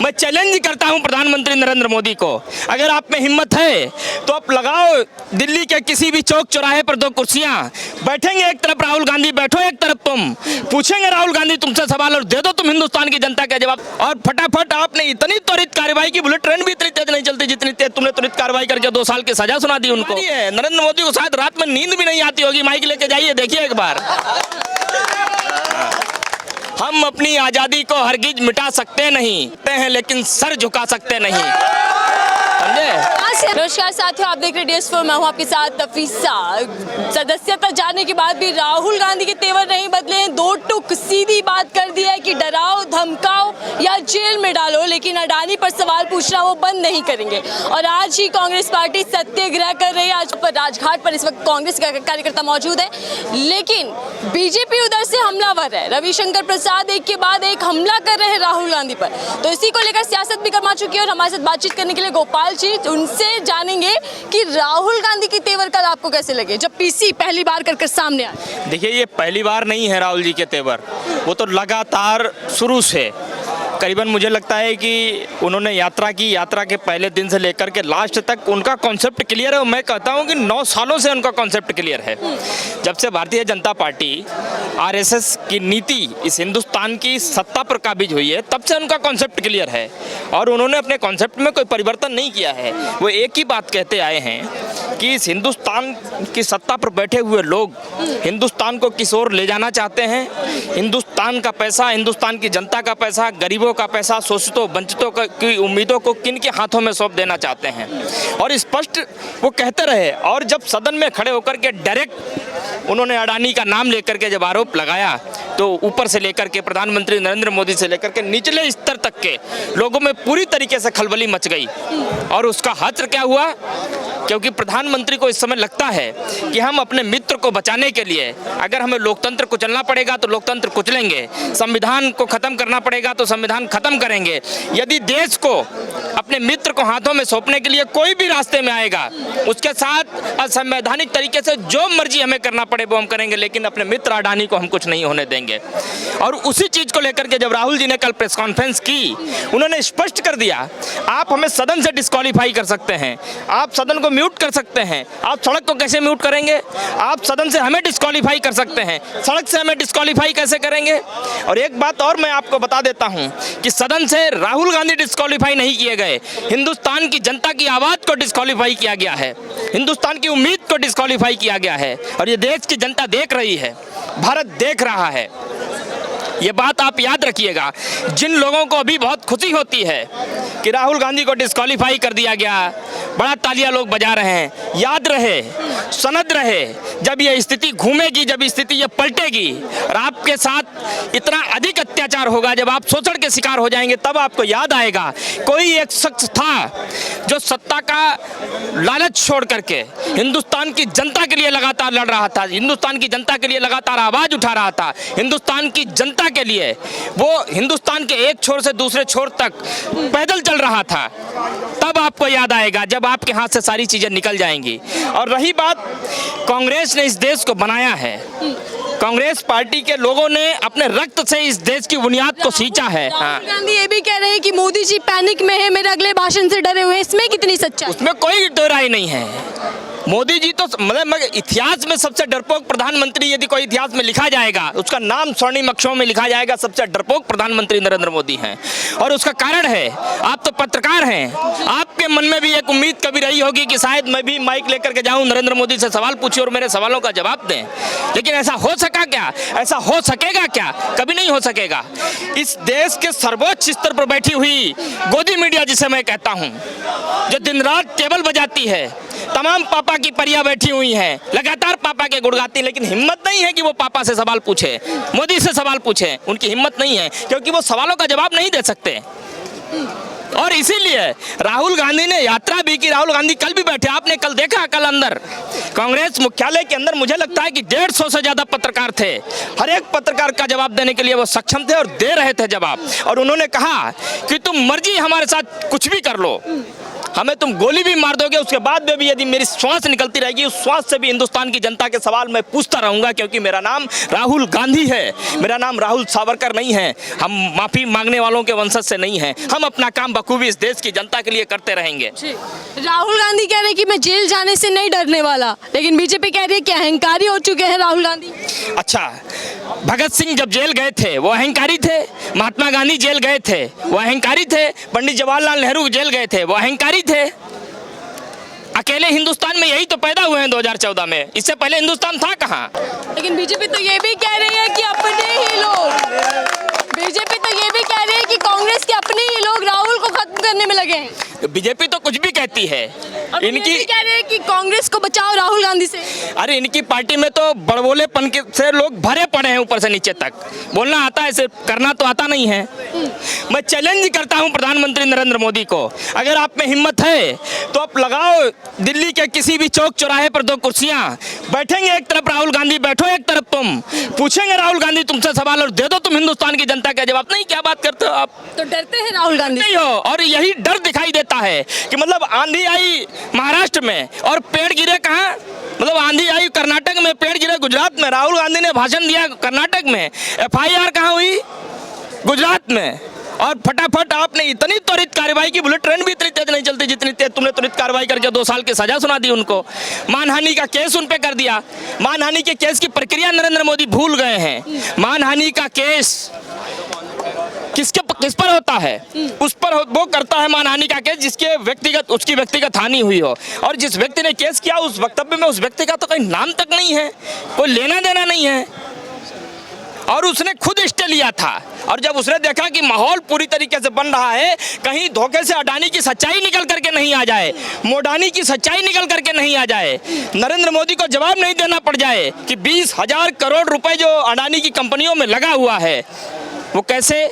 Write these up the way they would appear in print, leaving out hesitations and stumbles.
मैं चैलेंज करता हूं प्रधानमंत्री नरेंद्र मोदी को, अगर आप में हिम्मत है तो आप लगाओ दिल्ली के किसी भी चौक चौराहे पर 2 कुर्सियां, बैठेंगे एक तरफ राहुल गांधी, बैठो एक तरफ तुम, पूछेंगे राहुल गांधी तुमसे सवाल और दे दो तुम हिंदुस्तान की जनता का जवाब। और फटाफट आपने इतनी त्वरित कार्रवाई की, बुलेट ट्रेन भी इतनी तेज नहीं चलती जितनी तेज तुमने त्वरित कार्रवाई करके 2 साल की सजा सुना दी उनको। नरेंद्र मोदी को शायद रात में नींद भी नहीं आती होगी, माइक लेके जाइए देखिए एक बार। हम अपनी आजादी को हरगिज मिटा सकते नहीं हैं, लेकिन सर झुका सकते नहीं, समझे? नमस्कार साथियों, आप देख रहे हैं DS4, मैं हूं आपके साथ तफीसा। सदस्यता जाने के बाद भी राहुल गांधी के तेवर नहीं बदले हैं। 2 टुक सीधी बात कर दी है कि डराओ धमकाओ या जेल में डालो, लेकिन अडानी पर सवाल पूछना वो बंद नहीं करेंगे। और आज ही कांग्रेस पार्टी सत्याग्रह कर रही है। आज पर राजघाट पर इस वक्त कांग्रेस का कार्यकर्ता मौजूद है, लेकिन बीजेपी उधर से हमलावर है। रविशंकर प्रसाद एक के बाद एक हमला कर रहे हैं राहुल गांधी पर, तो इसी को लेकर सियासत भी गरमा चुकी है। और हमारे साथ बातचीत करने के लिए गोपाल जी, उनसे जानेंगे कि राहुल गांधी की तेवर कल आपको कैसे लगे जब पीसी पहली बार कर सामने आए। देखिए, ये पहली बार नहीं है राहुल जी के तेवर, वो तो लगातार शुरू से करीबन मुझे लगता है कि उन्होंने यात्रा की, यात्रा के पहले दिन से लेकर के लास्ट तक उनका कॉन्सेप्ट क्लियर है। मैं कहता हूं कि 9 सालों से उनका कॉन्सेप्ट क्लियर है। जब से भारतीय जनता पार्टी RSS की नीति इस हिंदुस्तान की सत्ता पर काबिज हुई है, तब से उनका कॉन्सेप्ट क्लियर है और उन्होंने अपने कॉन्सेप्ट में कोई परिवर्तन नहीं किया है। वो एक ही बात कहते आए हैं कि इस हिंदुस्तान की सत्ता पर बैठे हुए लोग हिंदुस्तान को किस ओर ले जाना चाहते हैं। हिंदुस्तान का पैसा, हिंदुस्तान की जनता का पैसा, गरीबों का पैसा, शोषितों वंचितों की उम्मीदों को किन के हाथों में सौंप देना चाहते हैं, और स्पष्ट वो कहते रहे। और जब सदन में खड़े होकर के डायरेक्ट उन्होंने अडानी का नाम लेकर के जब आरोप लगाया, तो ऊपर से लेकर के प्रधानमंत्री नरेंद्र मोदी से लेकर के निचले स्तर तक के लोगों में पूरी तरीके से खलबली मच गई। और उसका हश्र क्या हुआ? क्योंकि प्रधानमंत्री को इस समय लगता है कि हम अपने मित्र को बचाने के लिए, अगर हमें लोकतंत्र कुचलना पड़ेगा तो लोकतंत्र कुचलेंगे, संविधान को खत्म करना पड़ेगा तो संविधान खत्म करेंगे। यदि देश को अपने मित्र को हाथों में सौंपने के लिए कोई भी रास्ते में आएगा, उसके साथ असंवैधानिक तरीके से जो मर्जी हमें करना पड़े वो हम करेंगे, लेकिन अपने मित्र अडानी को हम कुछ नहीं होने देंगे। और उसी चीज को लेकर के जब राहुल जी ने कल प्रेस कॉन्फ्रेंस की, उन्होंने स्पष्ट कर दिया, आप हमें सदन से डिस्क्वालीफाई कर सकते हैं, आप सदन को म्यूट कर सकते हैं, आप सड़क को कैसे म्यूट करेंगे? आप सदन से हमें डिस्क्वालीफाई कर सकते हैं, सड़क से हमें डिस्क्वालीफाई कैसे करेंगे? और एक बात और मैं आपको बता देता हूं कि सदन से राहुल गांधी डिस्क्वालीफाई नहीं किए गए, हिंदुस्तान की जनता की आवाज को डिस्क्वालीफाई किया गया है, हिंदुस्तान की उम्मीद को डिस्क्वालीफाई किया गया है। और ये देश की जनता देख रही है, भारत देख रहा है। ये बात आप याद रखिएगा। जिन लोगों को अभी बहुत खुशी होती है कि राहुल गांधी को डिस्क्वालीफाई कर दिया गया, बड़ा तालियां लोग बजा रहे हैं, याद रहे, सनद रहे, जब ये स्थिति घूमेगी, जब स्थिति ये पलटेगी और आपके साथ इतना अधिक अत्याचार होगा, जब आप शोषण के शिकार हो जाएंगे, तब आपको याद आएगा कोई एक शख्स था जो सत्ता का लालच छोड़ करके हिंदुस्तान की जनता के लिए लगातार लड़ रहा था, हिंदुस्तान की जनता के लिए लगातार आवाज उठा रहा था, हिंदुस्तान की जनता के लिए वो हिंदुस्तान के एक छोर से दूसरे छोर तक पैदल चल रहा था। तब आपको याद आएगा जब आपके हाथ से सारी चीजें निकल जाएंगी। और रही बात, कांग्रेस ने इस देश को बनाया है, कांग्रेस पार्टी के लोगों ने अपने रक्त से इस देश की बुनियाद को सींचा है। राहुल गांधी ये भी कह रहे हैं कि मोदी जी पैनिक में है, मेरे अगले भाषण से डरे हुए हैं, इसमें कितनी सच्चाई? उसमें कोई दो राय नहीं है। मोदी जी तो मतलब इतिहास में सबसे डरपोक प्रधानमंत्री, यदि कोई इतिहास में लिखा जाएगा, उसका नाम स्वर्णिम अक्षरों में लिखा जाएगा, सबसे डरपोक प्रधानमंत्री नरेंद्र मोदी हैं। और उसका कारण है, आप तो पत्रकार हैं, आपके मन में भी एक उम्मीद कभी रही होगी कि शायद मैं भी माइक लेकर के जाऊं, नरेंद्र मोदी से सवाल पूछे और मेरे सवालों का जवाब दें। लेकिन ऐसा हो सका क्या? ऐसा हो सकेगा क्या? कभी नहीं हो सकेगा। इस देश के सर्वोच्च स्तर पर बैठी हुई गोदी मीडिया, जिसे मैं कहता हूं, जो दिन रात टेबल बजाती है, तमाम पापा की परियां बैठी हुई हैं, लगातार पापा के गुण गाती, लेकिन हिम्मत नहीं है कि वो पापा से सवाल पूछे, मोदी से सवाल पूछे। उनकी हिम्मत नहीं है क्योंकि वो सवालों का जवाब नहीं दे सकते। और इसीलिए राहुल गांधी ने यात्रा भी की। राहुल गांधी कल भी बैठे, आपने कल देखा, कल अंदर कांग्रेस मुख्यालय के अंदर मुझे लगता है कि 150 से ज्यादा पत्रकार थे। हर एक पत्रकार का जवाब देने के लिए वो सक्षम थे और दे रहे थे जवाब। और उन्होंने कहा कि तुम मर्जी हमारे साथ कुछ भी कर लो, हमें तुम गोली भी मार दोगे, उसके बाद में भी यदि मेरी श्वास निकलती रहेगी, उस श्वास से भी हिंदुस्तान की जनता के सवाल मैं पूछता रहूंगा, क्योंकि मेरा नाम राहुल गांधी है, मेरा नाम राहुल सावरकर नहीं है। हम माफी मांगने वालों के वंशज से नहीं हैं। हम अपना काम बखूबी इस देश की जनता के लिए करते रहेंगे। राहुल गांधी कह रहे हैं कि मैं जेल जाने से नहीं डरने वाला, लेकिन बीजेपी कह रही है कि अहंकारी हो चुके हैं राहुल गांधी। अच्छा, भगत सिंह जब जेल गए थे वो अहंकारी थे, महात्मा गांधी जेल गए थे वो अहंकारी थे, पंडित जवाहरलाल नेहरू जेल गए थे वो अहंकारी थे। अकेले हिंदुस्तान में यही तो पैदा हुए हैं 2014 में, इससे पहले हिंदुस्तान था कहाँ? लेकिन बीजेपी तो ये भी कह रही है कि अपने ही लोग, बीजेपी तो ये भी कह रही है कि कांग्रेस के अपने ही लोग राहुल को खत्म करने में लगे हैं। बीजेपी तो कुछ भी कहती है, इनकी कह रहे हैं कि कांग्रेस को बचाओ राहुल गांधी से। अरे इनकी पार्टी में तो बड़बोलेपन से लोग भरे पड़े हैं ऊपर से नीचे तक। बोलना आता है, सिर्फ करना तो आता नहीं है। मैं चैलेंज करता हूं प्रधानमंत्री नरेंद्र मोदी को, अगर आप में हिम्मत है तो आप लगाओ दिल्ली के किसी भी चौक चौराहे पर 2 कुर्सियां, बैठेंगे एक तरफ राहुल गांधी, बैठो एक तरफ तुम, पूछेंगे राहुल गांधी तुमसे सवाल और दे दो तुम हिंदुस्तान की जनता का जवाब। नहीं, क्या बात करते हो आप? तो डरते हैं राहुल गांधी नहीं हो, और यही डर दिखाई देता है कि मतलब आंधी आई महाराष्ट्र में और पेड़ गिरे कहाँ? मतलब आंधी आई कर्नाटक में, पेड़ गिरे गुजरात में। राहुल गांधी ने भाषण दिया कर्नाटक में, FIR कहाँ हुई? गुजरात में। और फटाफट आपने इतनी त्वरित कार्रवाई की, बुलेट ट्रेन भी इतनी तेज नहीं चलती जितनी तेज तुमने त्वरित कार्रवाई करके 2 साल की सजा सुना दी उनको। मानहानि का केस उन पे कर दिया। मानहानि के केस की प्रक्रिया नरेंद्र मोदी भूल गए हैं। मानहानि का केस किस पर होता है? उस पर वो करता है मानहानि का केस जिसके उसकी व्यक्तिगत हानि हुई हो, और जिस व्यक्ति ने केस किया उस वक्तव्य में उस व्यक्ति का तो कहीं नाम तक नहीं है, कोई लेना देना नहीं है, और उसने खुद स्टे लिया था। और जब उसने देखा कि माहौल पूरी तरीके से बन रहा है, कहीं धोखे से अडानी की सच्चाई निकल करके नहीं आ जाए, मोडानी की सच्चाई निकल करके नहीं आ जाए, नरेंद्र मोदी को जवाब नहीं देना पड़ जाए कि 20,000 करोड़ रुपए जो अडानी की कंपनियों में लगा हुआ है वो कैसे,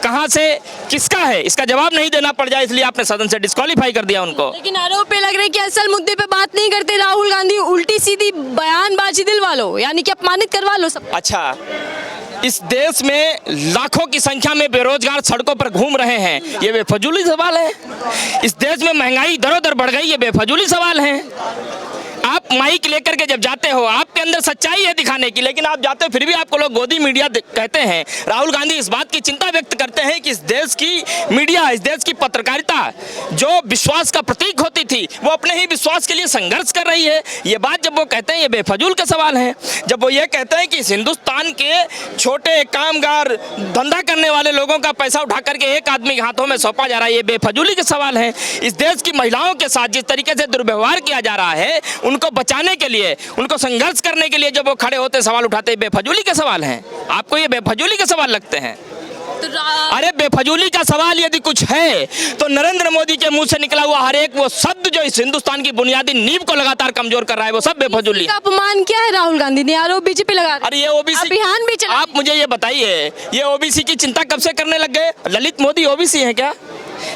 कहां से, किसका है, इसका जवाब नहीं देना पड़ जाए, इसलिए आपने सदन से डिस्क्वालीफाई कर दिया उनको। लेकिन आरोप पे लग रहा है कि असल मुद्दे पे बात नहीं करते राहुल गांधी, उल्टी सीधी बयानबाजी दिलवा लो, यानी कि अपमानित करवा लो सब। अच्छा, इस देश में लाखों की संख्या में बेरोजगार सड़कों पर घूम रहे हैं, ये बेफजूली सवाल है। इस देश में महंगाई दरोदर बढ़ गई, ये बेफजूली सवाल है। आप माइक लेकर के जब जाते हो, आपके अंदर सच्चाई है दिखाने की, लेकिन आप जाते हो फिर भी आपको लोग गोदी मीडिया कहते हैं। राहुल गांधी इस बात की चिंता व्यक्त करते हैं कि इस देश की मीडिया, इस देश की पत्रकारिता जो विश्वास का प्रतीक होती थी, वो अपने ही विश्वास के लिए संघर्ष कर रही है। ये बात जब वो कहते हैं, ये बेफजूल का सवाल है। जब वो ये कहते हैं कि इस हिंदुस्तान के छोटे कामगार, धंधा करने वाले लोगों का पैसा उठा करके एक आदमी के हाथों में सौंपा जा रहा है, ये बेफजूली के सवाल है। इस देश की महिलाओं के साथ जिस तरीके से दुर्व्यवहार किया जा रहा है, उनको बचाने के लिए, उनको संघर्ष करने के लिए जब वो खड़े होते सवाल उठाते, बेफजूली के सवाल हैं। आपको ये बेफजूली के सवाल लगते हैं? अरे बेफजूली का सवाल यदि कुछ है तो नरेंद्र मोदी के मुंह से निकला हुआ हर एक वो शब्द जो इस हिंदुस्तान की बुनियादी नींव को लगातार कमजोर कर रहा है, वो सब बेफजूली का अपमान क्या है राहुल गांधी ने? आरोप बीजेपी लगा रही है। अरे ये ओबीसी अभियान भी चला। आप मुझे ये बताइए, ये ओबीसी की चिंता कब से करने लग गए? ललित मोदी ओबीसी है क्या?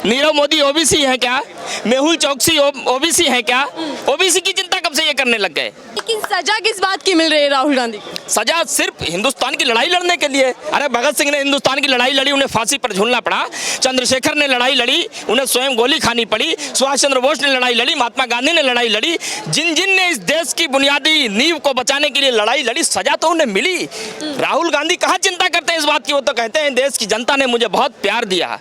नीरव मोदी ओबीसी है क्या? मेहुल चौकसी ओबीसी है क्या? ओबीसी की चिंता कब से ये करने लग गए? लेकिन सजा किस बात की मिल रही है राहुल गांधी को? सजा सिर्फ हिंदुस्तान की लड़ाई लड़ने के लिए। अरे भगत सिंह ने हिंदुस्तान की लड़ाई लड़ी, उन्हें फांसी पर झूलना पड़ा। चंद्रशेखर ने लड़ाई लड़ी, उन्हें स्वयं गोली खानी पड़ी। सुभाष चंद्र बोस ने लड़ाई लड़ी, महात्मा गांधी ने लड़ाई लड़ी। जिन जिन ने इस देश की बुनियादी नींव को बचाने के लिए लड़ाई लड़ी, सजा तो उन्हें मिली। राहुल गांधी कहाँ चिंता करते हैं इस बात की? वो तो कहते हैं देश की जनता ने मुझे बहुत प्यार दिया,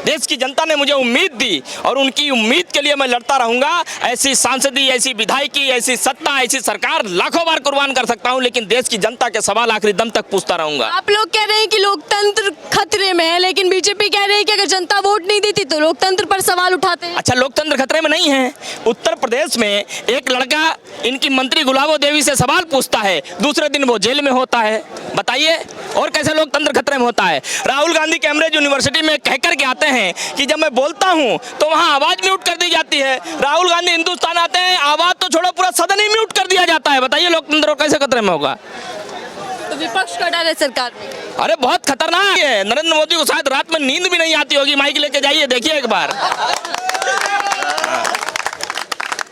देश की जनता ने मुझे उम्मीद दी, और उनकी उम्मीद के लिए मैं लड़ता रहूंगा। ऐसी सांसदी, ऐसी विधायकी, ऐसी सत्ता, ऐसी सरकार लाखों बार कुर्बान कर सकता हूं, लेकिन देश की जनता के सवाल आखिरी दम तक पूछता रहूंगा। आप लोग कह रहे हैं कि लोकतंत्र खतरे में है, लेकिन बीजेपी कह रही है कि अगर जनता वोट नहीं देती तो लोकतंत्र पर सवाल उठाते हैं। अच्छा, लोकतंत्र खतरे में नहीं है। उत्तर प्रदेश में एक लड़का इनकी मंत्री गुलाबो देवी से सवाल पूछता है, दूसरे दिन वो जेल में होता है। बताइए, और कैसे लोकतंत्र खतरे में होता है? राहुल गांधी कैम्ब्रिज यूनिवर्सिटी में कहकर के आते हैं कि जब मैं बोलता हूं तो वहां आवाज म्यूट कर दी जाती है। राहुल गांधी हिंदुस्तान आते हैं, आवाज तो छोड़ो, पूरा सदन ही म्यूट कर दिया जाता है। बताइए लोकतंत्र कैसे खतरे में होगा? तो विपक्ष का डर है सरकार में। अरे बहुत खतरनाक है। नरेंद्र मोदी को शायद रात में नींद भी नहीं आती होगी। माइक लेके जाइए, देखिए एक बार।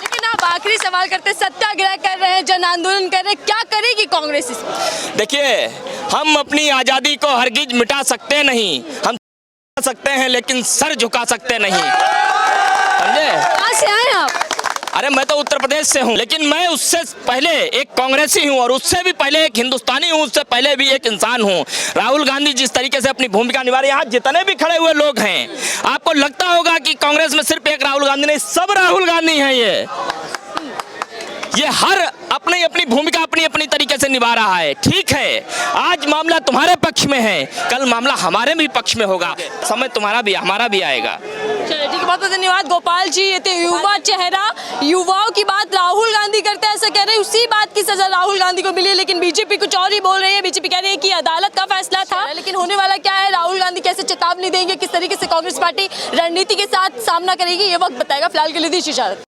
लेकिन आप आखिरी सवाल करते, सत्याग्रह कर रहे हैं, जन आंदोलन कर रहे हैं, क्या करेगी कांग्रेस इसमें? देखिए, हम अपनी आजादी को हरगिज मिटा सकते नहीं, हम सकते हैं लेकिन सर झुका सकते नहीं, समझे? से आए आप? अरे मैं तो उत्तर प्रदेश से हूँ, लेकिन मैं उससे पहले एक कांग्रेसी हूँ और उससे भी पहले एक हिंदुस्तानी हूँ, उससे पहले भी एक इंसान हूँ। राहुल गांधी जिस तरीके से अपनी भूमिका निभा रहे हैं, यहाँ जितने भी खड़े हुए लोग हैं, आपको लगता होगा कि कांग्रेस में सिर्फ एक राहुल गांधी नहीं, सब राहुल गांधी हैं। ये हर अपनी अपनी भूमिका अपनी अपनी तरीके से निभा रहा है। ठीक है, आज मामला तुम्हारे पक्ष में है, कल मामला हमारे भी पक्ष में होगा, समय तुम्हारा भी हमारा भी आएगा। चलिए ठीक है, बहुत बहुत धन्यवाद गोपाल जी। ये थे युवा चेहरा, युवाओं की बात राहुल गांधी करते हैं, ऐसा कह रहे हैं उसी बात की सजा राहुल गांधी को मिली, लेकिन बीजेपी कुछ और ही बोल रही है। बीजेपी कह रही है कि अदालत का फैसला था, लेकिन होने वाला क्या है, राहुल गांधी कैसे चेतावनी देंगे, किस तरीके से कांग्रेस पार्टी रणनीति के साथ सामना करेगी, ये वक्त बताएगा। फिलहाल के लिए दीजिए इजाजत।